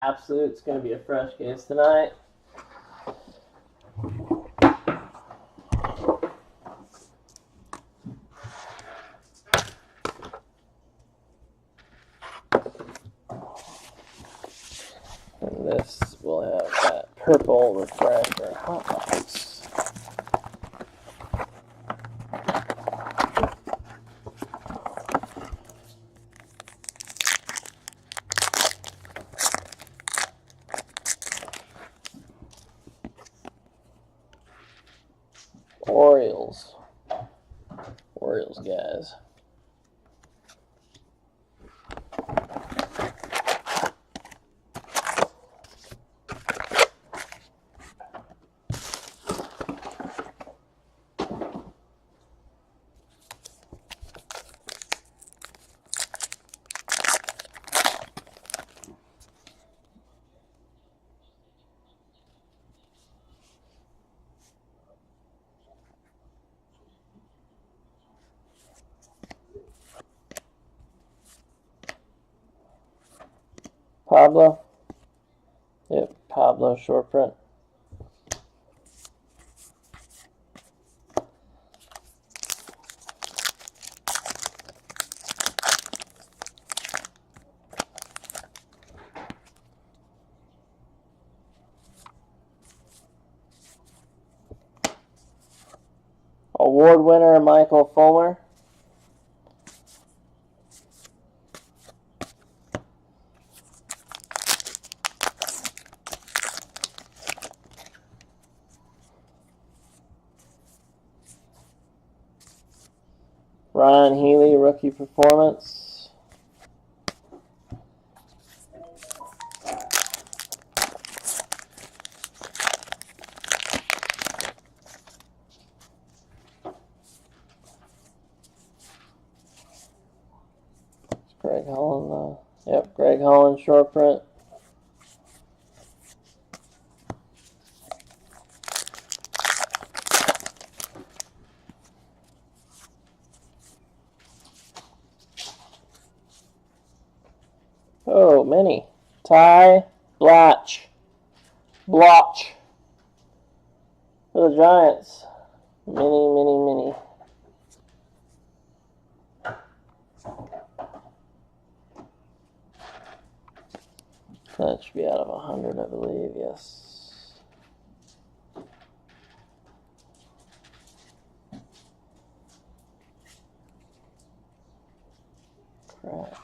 Absolute's going to be a fresh case tonight. And this will have that purple refractor hot box. Orioles, guys. Pablo. Yep, Pablo short print. Award winner Michael Fulmer. Ryan Healy, rookie performance. Greg Holland, yep, Greg Holland short print. Oh, many. Ty Blotch for the Giants. Mini. That should be out of 100, I believe, yes. Crap.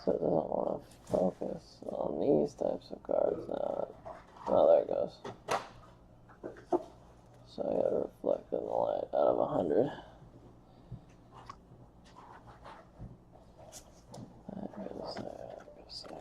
So it doesn't want to focus on these types of cards now. Oh, there it goes. So I gotta reflect in the light out of 100. That goes there, that goes there.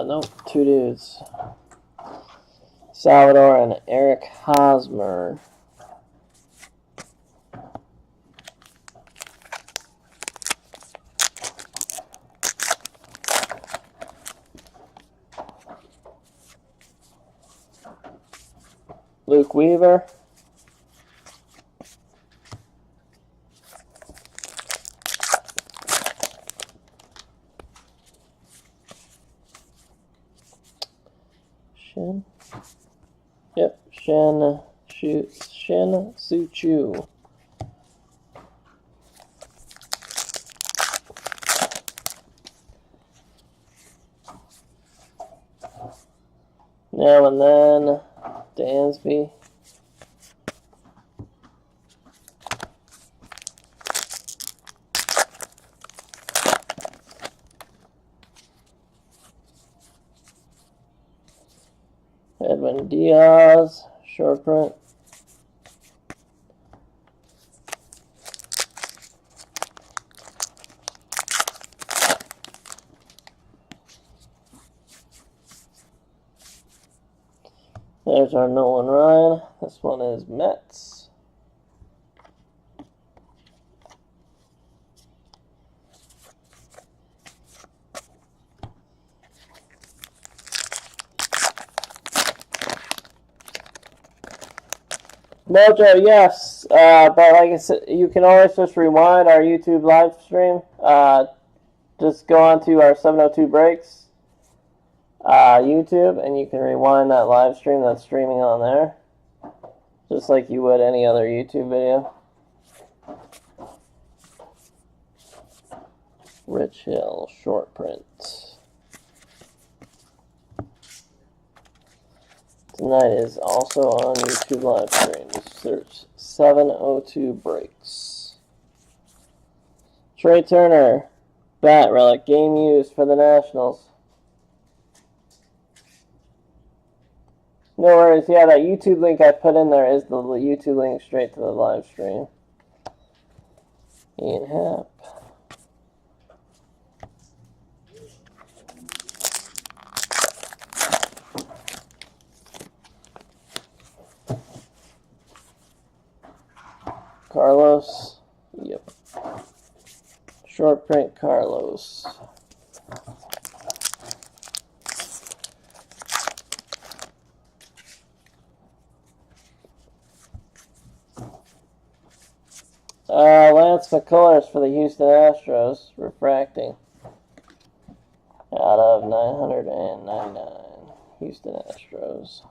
Nope, two dudes. Salvador and Eric Hosmer. Luke Weaver. Shin. Yep, Shin Soo-Choo. Now and then, Dansby. Edwin Diaz, short print. There's our Nolan Ryan. This one is Mets. Mojo, yes, but like I said, you can always just rewind our YouTube live stream. Just go on to our 702 Breaks YouTube, and you can rewind that live stream that's streaming on there, just like you would any other YouTube video. Rich Hill short print. Tonight is also on YouTube live stream. Just search 702 Breaks. Trey Turner, bat relic, game used for the Nationals. No worries, yeah, that YouTube link I put in there is the YouTube link straight to the live stream. Ian Happ. Carlos. Yep. Short print Carlos. Lance McCullers for the Houston Astros, refracting. Out of 999. Houston Astros.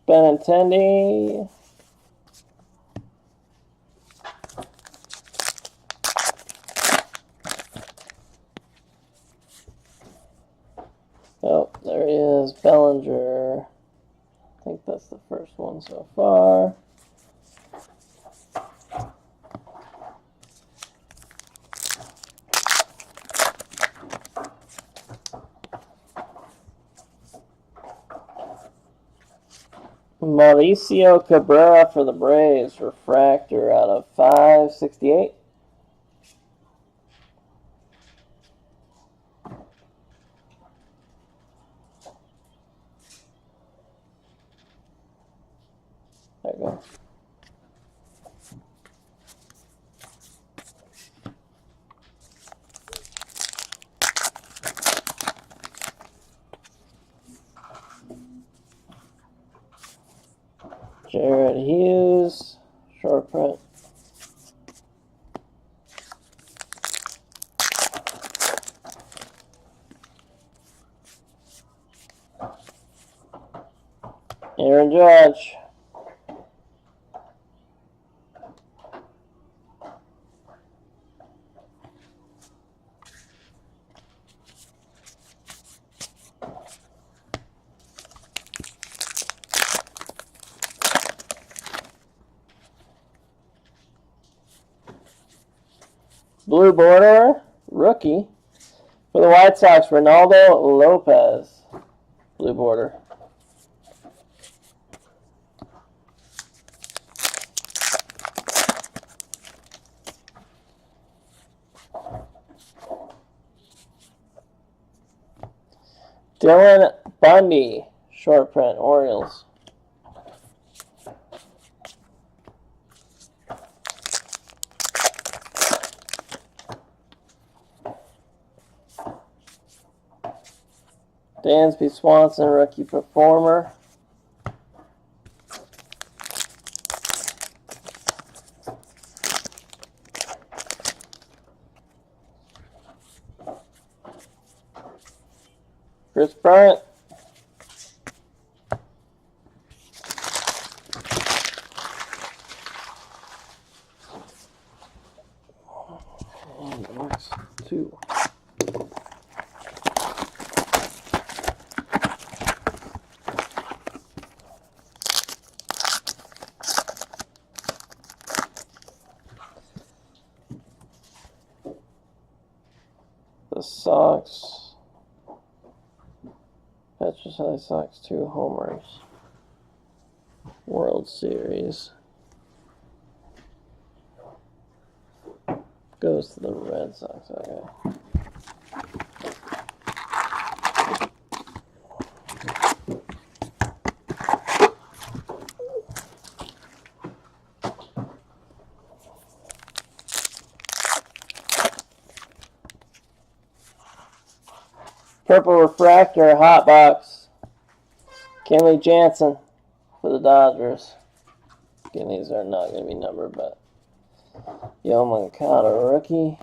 Benintendi. Oh, there he is, Bellinger. I think that's the first one so far. Mauricio Cabrera for the Braves, refractor out of 568. There you go. Jared Hughes, short print. Aaron Judge. Blue border, rookie. For the White Sox, Ronaldo Lopez. Blue border. Dylan Bundy, short print, Orioles. Dansby Swanson, rookie performer. Chris Bryant. And box 2. The Sox. Petrocelli Sox 2 homers. World Series. Goes to the Red Sox. Okay. Purple Refractor Hot Box. Kenley Jansen for the Dodgers. Again, these are not going to be numbered, but Yoan Moncada rookie.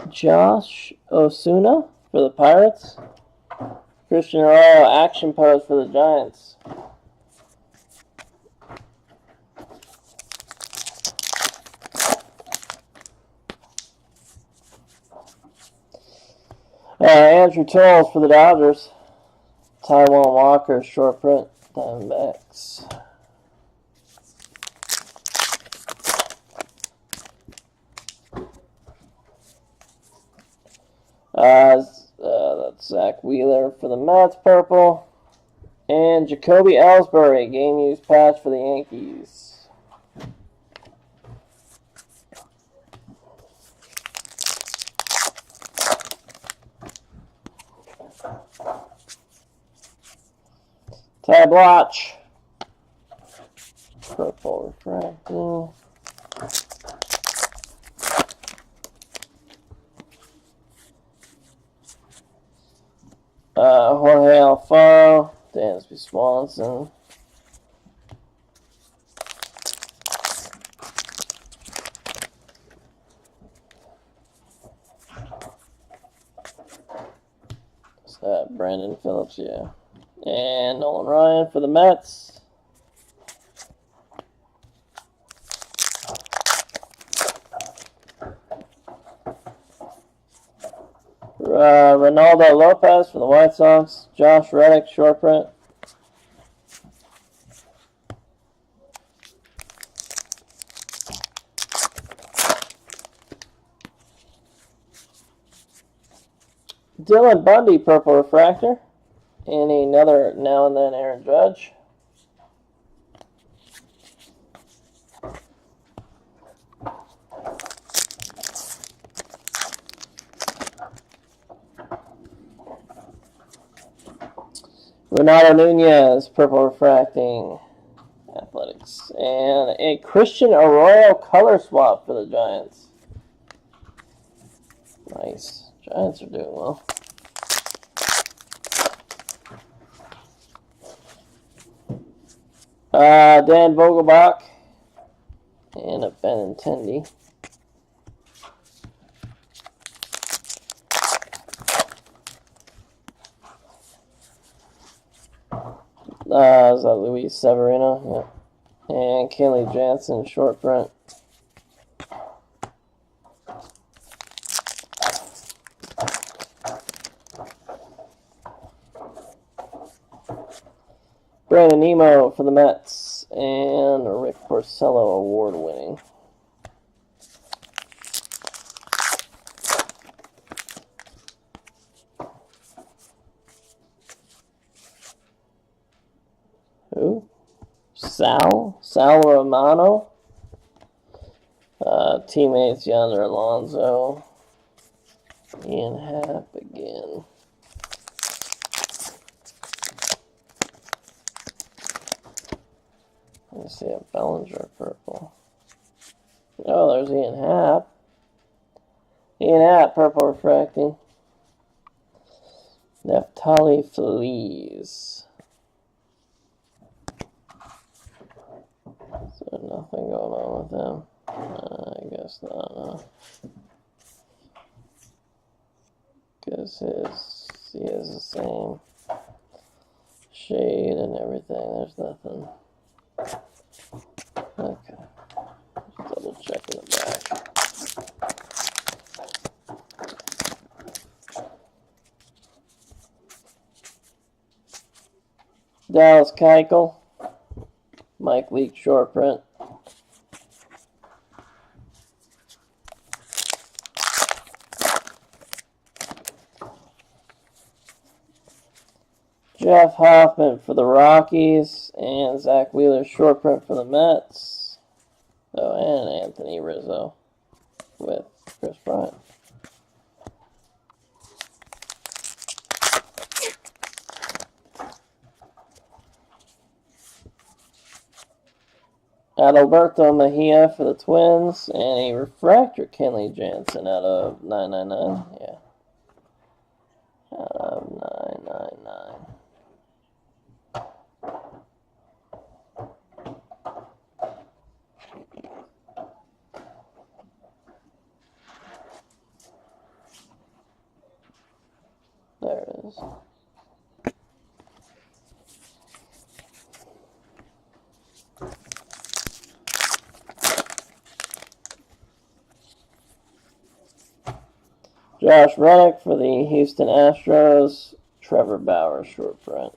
Josh Osuna for the Pirates. Christian Arroyo action pose for the Giants. Andrew Tolles for the Dodgers. Taijuan Walker short print. Diamondbacks. That's Zach Wheeler for the Mets, purple. And Jacoby Ellsbury, game used patch for the Yankees. Ty Bloch, purple refracting. Jorge Alfaro, Dansby Swanson. What's that? Brandon Phillips, yeah. And Nolan Ryan for the Mets. Ronaldo Lopez for the White Sox. Josh Reddick, short print. Dylan Bundy, purple refractor. And another now and then Aaron Judge. Renato Nunez, purple refracting, Athletics. And a Christian Arroyo color swap for the Giants. Nice. Giants are doing well. Dan Vogelbach. And a Benintendi. Is that Luis Severino? Yeah. And Kenley Jansen, short print. Brandon Nemo for the Mets. And Rick Porcello, award winning. Who? Sal Romano. Teammates Yonder Alonso. Ian Happ again. Let me see a Bellinger purple. Oh, there's Ian Happ. Ian Happ, purple refracting. Neftali Feliz. So nothing going on with them. I guess not. Because he has the same shade and everything. There's nothing. Okay. Just double check in the back. Dallas Keuchel. Mike Leake short print. Jeff Hoffman for the Rockies. And Zach Wheeler short print for the Mets. Oh, and Anthony Rizzo with Chris Bryant. Adalberto Mejia for the Twins, and a refractor Kenley Jansen out of 999. Yeah. Out of 999. There it is. Josh Reddick for the Houston Astros. Trevor Bauer short print.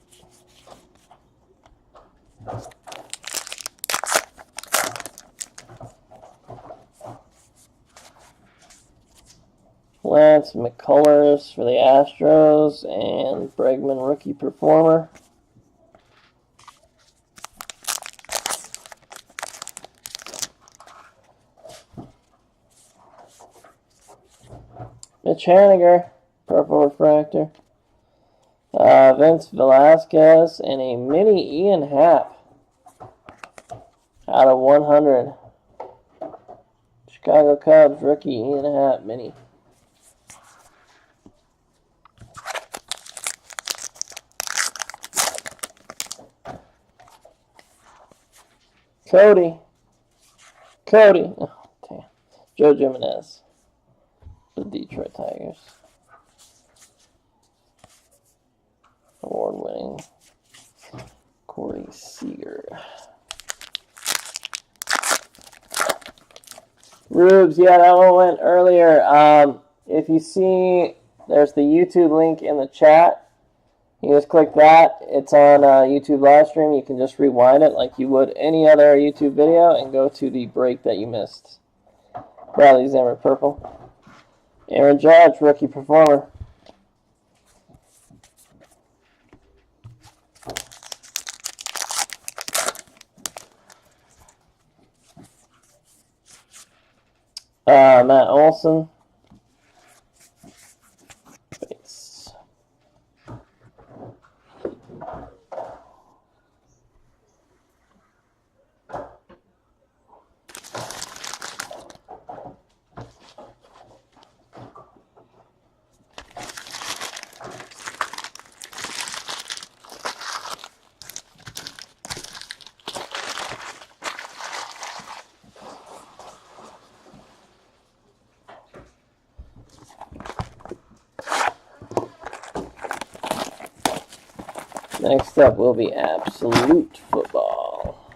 Lance McCullers for the Astros and Bregman rookie performer. Mitch Haniger, purple refractor. Vince Velasquez and a mini Ian Happ out of 100. Chicago Cubs rookie Ian Happ mini. Cody. Oh, damn. Joe Jimenez. The Detroit Tigers. Award-winning Corey Seager. Rubes, yeah, that one went earlier. If you see, there's the YouTube link in the chat. You just click that. It's on YouTube live stream. You can just rewind it like you would any other YouTube video and go to the break that you missed. Bradley Zimmer, purple. Aaron Judge, rookie performer. Matt Olson. Base. Next up will be Absolute Football.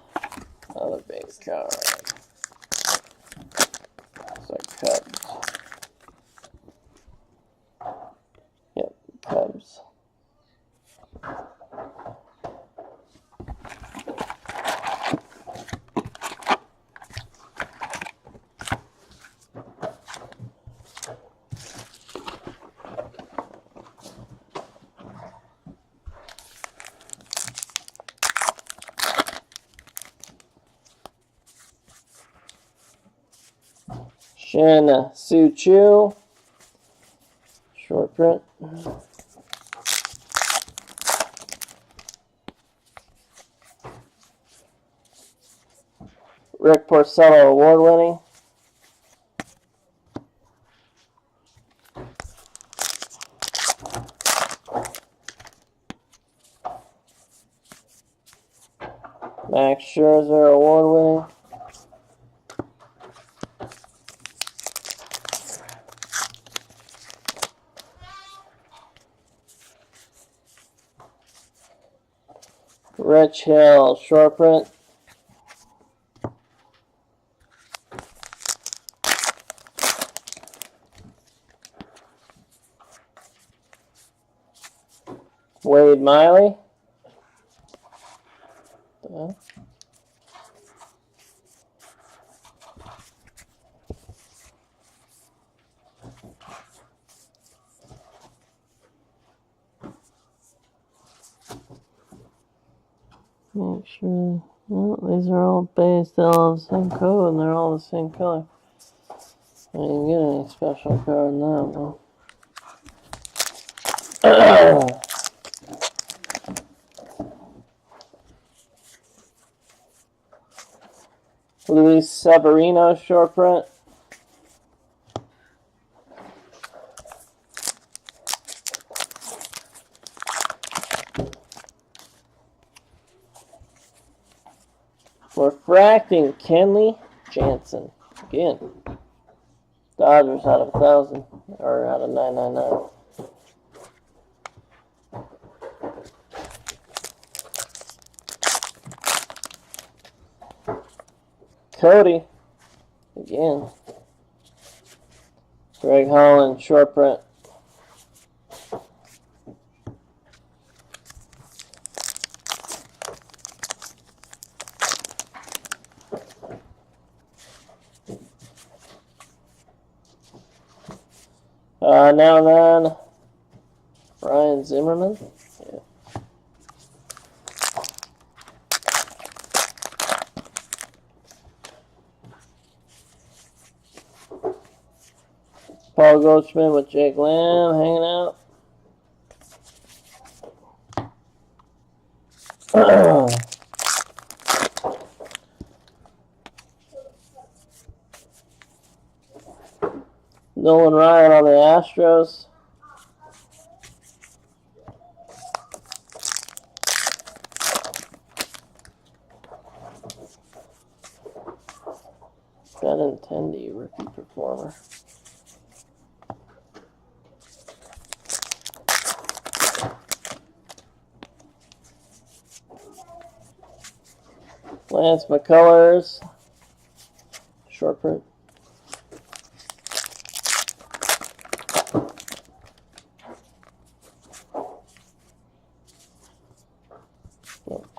Another big card. Looks like Cubs. Yep, Cubs. Shin Soo Choo, short print. Rick Porcello, award winning. Max Scherzer, award winning. Rich Hill, short print. Wade Miley. Make sure. Well, these are all based on the same code and they're all the same color. I didn't get any special card in that one. Luis Severino short print. Refracting Kenley Jansen. Again. Dodgers out of 1,000. Or out of 999. Cody. Again. Greg Holland short print. Now and then, Ryan Zimmerman. Yeah. Paul Goldschmidt with Jake Lamb hanging out. Nolan Ryan on the Astros. Benintendi, rookie performer. Lance McCullers, short print.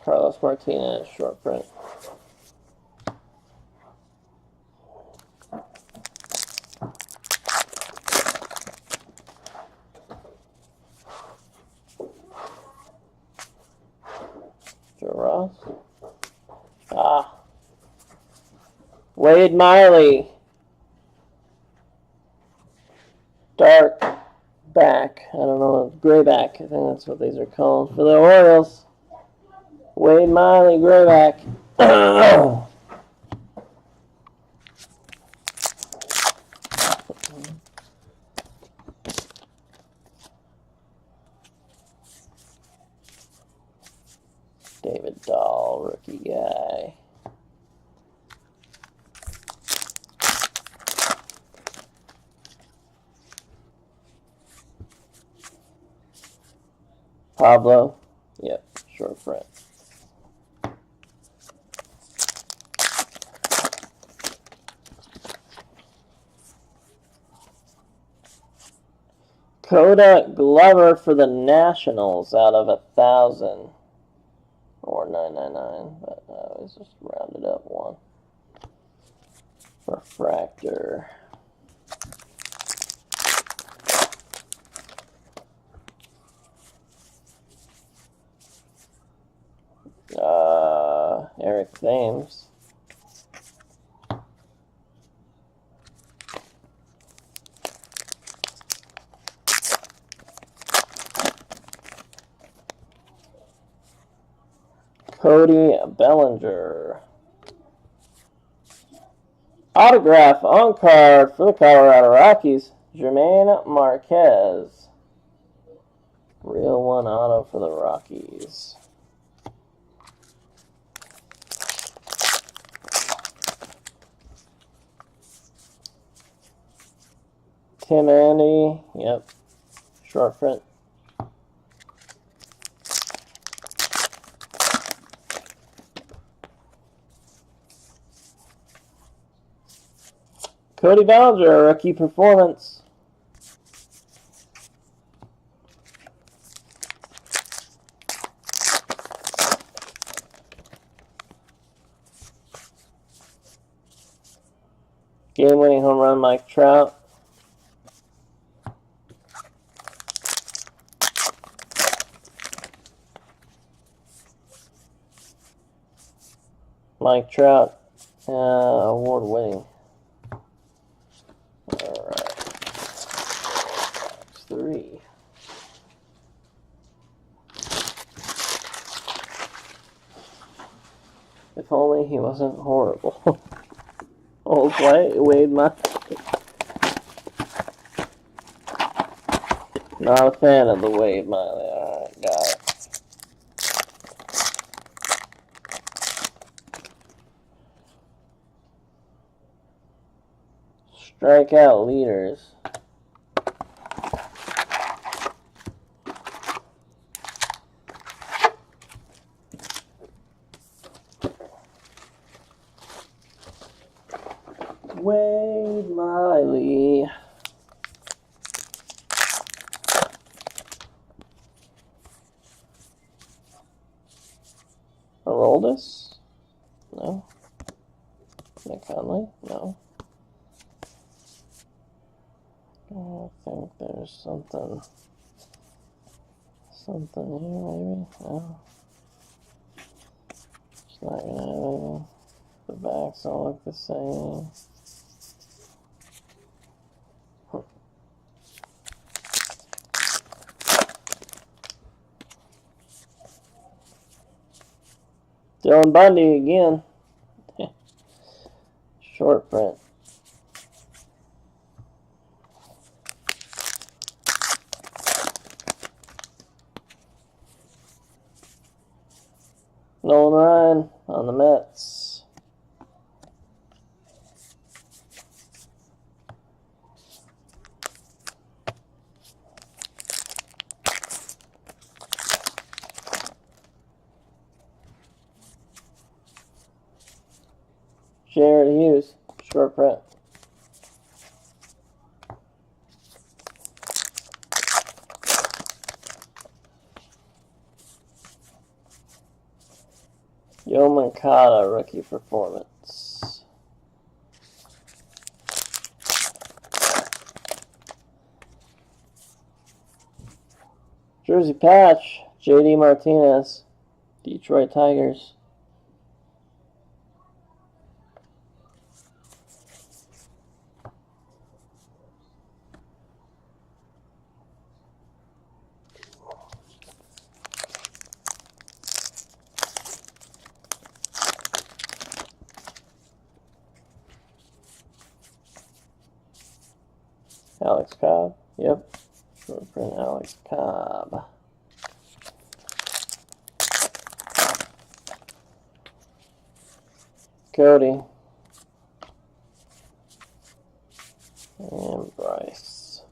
Carlos Martinez, short print. Joe Ross. Wade Miley. Dark back. I don't know, gray back. I think that's what these are called. For the Orioles. Wade Miley, gray back. David Dahl, rookie guy. Pablo, yep, short print. Koda Glover for the Nationals out of 1,000. Or 999, but I always just rounded up one. Refractor. Eric Thames. Cody Bellinger. Autograph on card for the Colorado Rockies, Jermaine Marquez. Real one auto for the Rockies. Tim Andy, yep, short print. Cody Bellinger, rookie performance. Game-winning home run, Mike Trout. Mike Trout, award-winning. All right, 3. If only he wasn't horrible. Old Wade Miley. Not a fan of the Wade Miley. Alright, got it. Strikeout leaders. Wade Miley. Aroldis? No. Nick Hundley? No. I think there's something here maybe? No. It's not gonna have anything. The backs all look the same. Dylan Bundy again. Short print. Nolan Ryan on the Mets. Jared Hughes, short print. Yo Moncada, rookie performance. Jersey patch, JD Martinez, Detroit Tigers. Alex Cobb, yep. Short print Alex Cobb. Cody. And Bryce.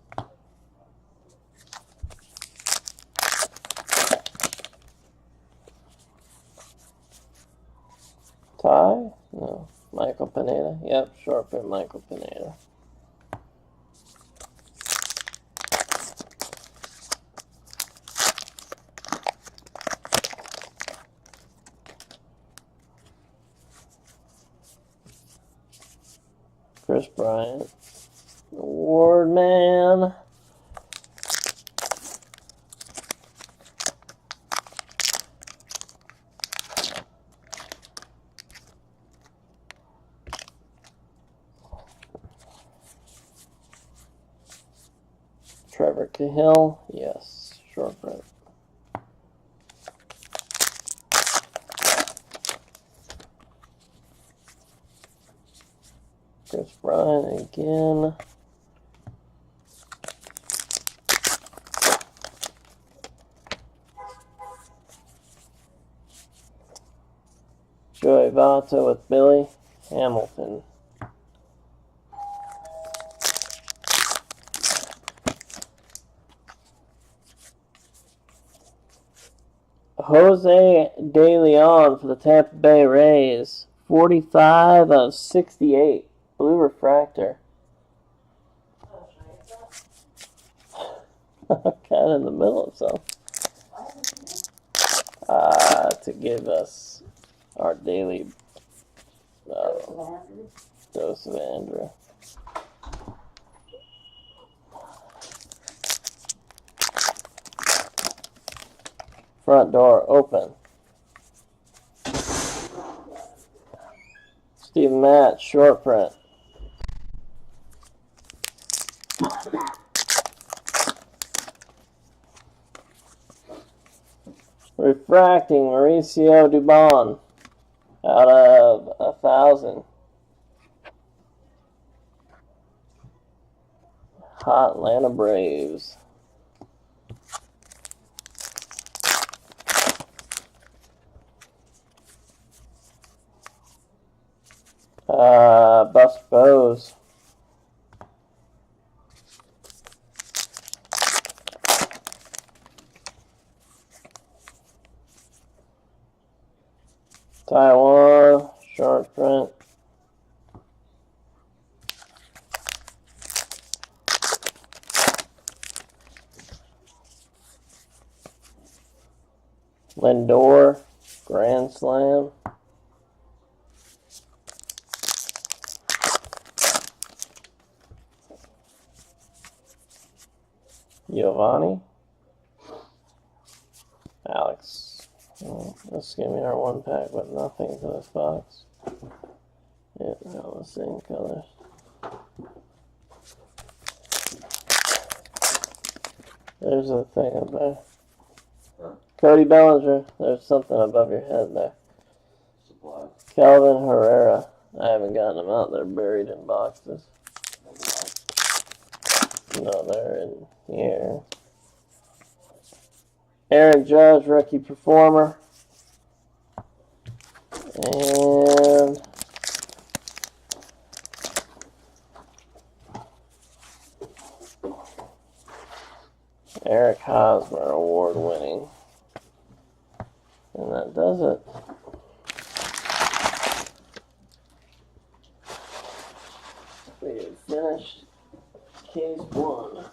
Ty? No. Michael Pineda. Yep, short print Michael Pineda. Chris Bryant. Award man. Trevor Cahill. Yes, short print. Chris Bryant again. Joey Votto with Billy Hamilton. Jose De Leon for the Tampa Bay Rays. 45 of 68. Blue refractor. Kind of in the middle of something. To give us our daily dose of Andrew. Front door open. Steven Matz, short print. Refracting Mauricio Dubon out of 1,000. Atlanta Braves. Bus Bose. Taiwan, short print. Lindor, Grand Slam. Giovanni. Alex. Let's give me our one pack with nothing for this box. Yeah, they're all the same colors. There's a thing up there. Huh? Cody Bellinger. There's something above your head there. Supply. Calvin Herrera. I haven't gotten them out. They're buried in boxes. No, they're in here. Aaron Judge, rookie performer. And Eric Hosmer, award winning. And that does it. We have finished case 1.